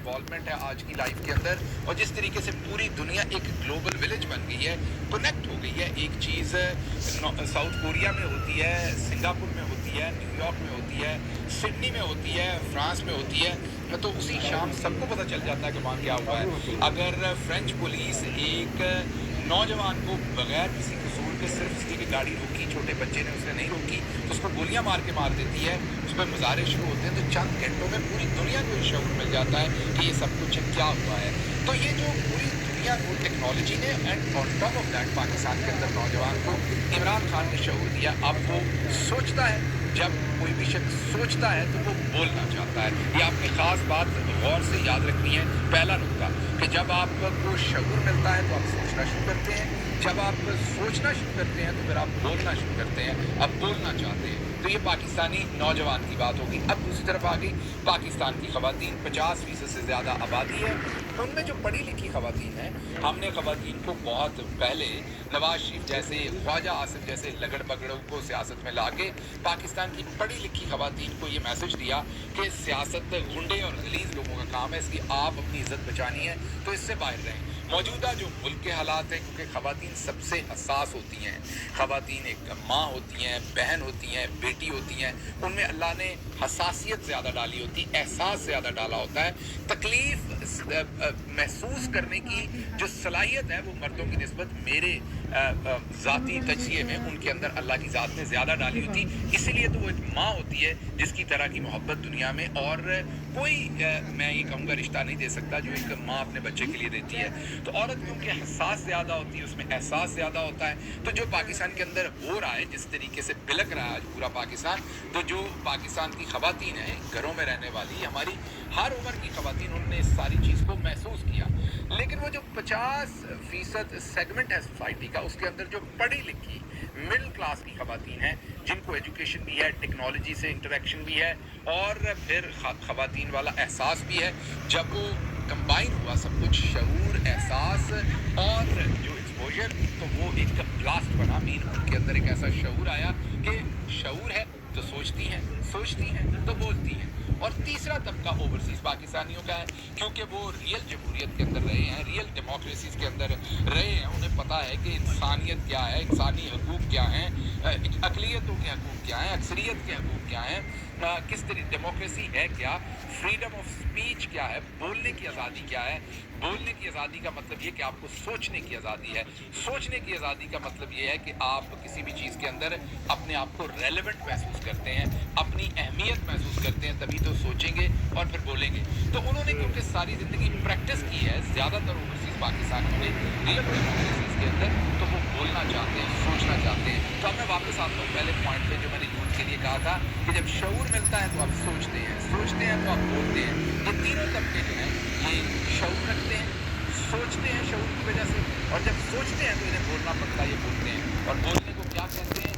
Involvement है आज की लाइफ के अंदर, और जिस तरीके से पूरी दुनिया एक ग्लोबल विलेज बन गई है, कनेक्ट हो गई है। एक चीज़ साउथ कोरिया में होती है, सिंगापुर में होती है, न्यूयॉर्क में होती है, सिडनी में होती है, फ्रांस में होती है, तो उसी शाम सबको पता चल जाता है कि वहाँ क्या हुआ है। अगर फ्रेंच पुलिस एक नौजवान को बगैर किसी कसूर के सिर्फ इसलिए कि गाड़ी रोकी, छोटे बच्चे ने उसने नहीं रोकी, तो उसको गोलियां मार के मार देती है, उस पर मुजाहरे शुरू होते हैं, तो चंद घंटों में पूरी दुनिया को ये शऊर मिल जाता है कि ये सब कुछ क्या हुआ है। तो ये जो पूरी दुनिया को टेक्नोलॉजी ने, and on top of that Pakistan के अंदर नौजवान को इमरान खान ने शऊर दिया। अब वो सोचता है, जब कोई भी शख्स सोचता है तो वो बोलना चाहता है। ये आपने खास बात गौर से याद रखनी है। पहला नुकता कि जब आपको शऊर मिलता है तो आप सोचना शुरू करते हैं, जब आप सोचना शुरू करते हैं तो फिर आप बोलना शुरू करते हैं, अब बोलना चाहते हैं। तो ये पाकिस्तानी नौजवान की बात होगी। अब दूसरी तरफ आ गई पाकिस्तान की खवातीन। 50% से ज़्यादा आबादी है, उनमें जो पढ़ी लिखी खवातीन हैं, हमने खवातीन को बहुत पहले नवाज शरीफ जैसे, ख्वाजा आसिफ जैसे लगड़ बगड़ों को सियासत में लाके पाकिस्तान की पढ़ी लिखी खवातीन को ये मैसेज दिया कि सियासत गुंडे और गलीज लोगों का काम है, इसलिए आप अपनी इज्जत बचानी है तो इससे बाहर रहें। मौजूदा जो मुल्क के हालात हैं, क्योंकि खवातीन सबसे हसास होती हैं, खवातीन एक माँ होती हैं, बहन होती हैं, बेटी होती हैं, उनमें अल्लाह ने हसासियत ज़्यादा डाली होती, एहसास ज़्यादा डाला होता है। तकलीफ़ महसूस करने की जो सलाहियत है वो मर्दों की निस्बत मेरे ज़ाती तजिए में उनके अंदर अल्लाह की ज़ात ने ज़्यादा डाली होती। इसीलिए तो वो एक माँ होती है जिसकी तरह की मोहब्बत दुनिया में और कोई मैं ये कहूँगा रिश्ता नहीं दे सकता जो एक माँ अपने बच्चे के लिए देती है। तो औरत क्योंकि हसास ज़्यादा होती है, उसमें एहसास ज़्यादा होता है। तो जो पाकिस्तान के अंदर हो रहा है, जिस तरीके से बिलक रहा है आज पूरा पाकिस्तान, तो जो पाकिस्तान की खवातीन हैं, घरों में रहने वाली, हमारी हर उम्र की खवातीन, उन्होंने इस सारी चीज़ को महसूस किया। लेकिन वो जो 50% सेगमेंट है सोसाइटी का, उसके अंदर जो पढ़ी लिखी मिडिल क्लास की खवातीन हैं, जिनको एजुकेशन भी है, टेक्नोलॉजी से इंटरेक्शन भी है और फिर खवातीन वाला एहसास भी है, जब वो कंबाइन हुआ सब कुछ, शऊर, एहसास और जो एक्सपोजर, तो वो एक ब्लास्ट बना। मीन उनके अंदर एक ऐसा शऊर आया कि शऊर है तो सोचती हैं तो बोलती हैं। और तीसरा तबका ओवरसीज पाकिस्तानियों का है, क्योंकि वो रियल जमहूरियत के अंदर रहे हैं, रियल डेमोक्रेसीज के अंदर रहे हैं, उन्हें पता है कि इंसानियत क्या है, इंसानी हकूक़ क्या हैं, अक़लियतों के हकूक़ क्या हैं, अक्सरियत के हकूक़ क्या हैं, किस तरह डेमोक्रेसी है क्या, फ्रीडम ऑफ स्पीच क्या है, बोलने की आज़ादी क्या है। बोलने की आज़ादी का मतलब ये कि आपको सोचने की आज़ादी है। सोचने की आज़ादी का मतलब ये है कि आप किसी भी चीज़ के अंदर अपने आप को रेलेवेंट महसूस करते हैं, अपनी अहमियत महसूस करते हैं, तभी तो सोचेंगे और फिर बोलेंगे। तो उन्होंने क्योंकि सारी ज़िंदगी प्रैक्टिस की है, ज़्यादातर ओवरसीज़ पाकिस्तानियों ने रियल डेमोक्रेसीज़ के अंदर, तो वो बोलना चाहते हैं, सोचना चाहते हैं। तो अब मैं वापस आता हूँ पहले पॉइंट पे जो मैंने यूथ के लिए कहा था कि जब शऊर मिलता है तो आप सोचते हैं तो आप बोलते हैं। ये तीनों तबके जो हैं ये शऊर रखते हैं, सोचते हैं शऊर की वजह से, और जब सोचते हैं तो इन्हें बोलना पड़ता है, ये बोलते हैं। और बोलने को क्या कहते हैं?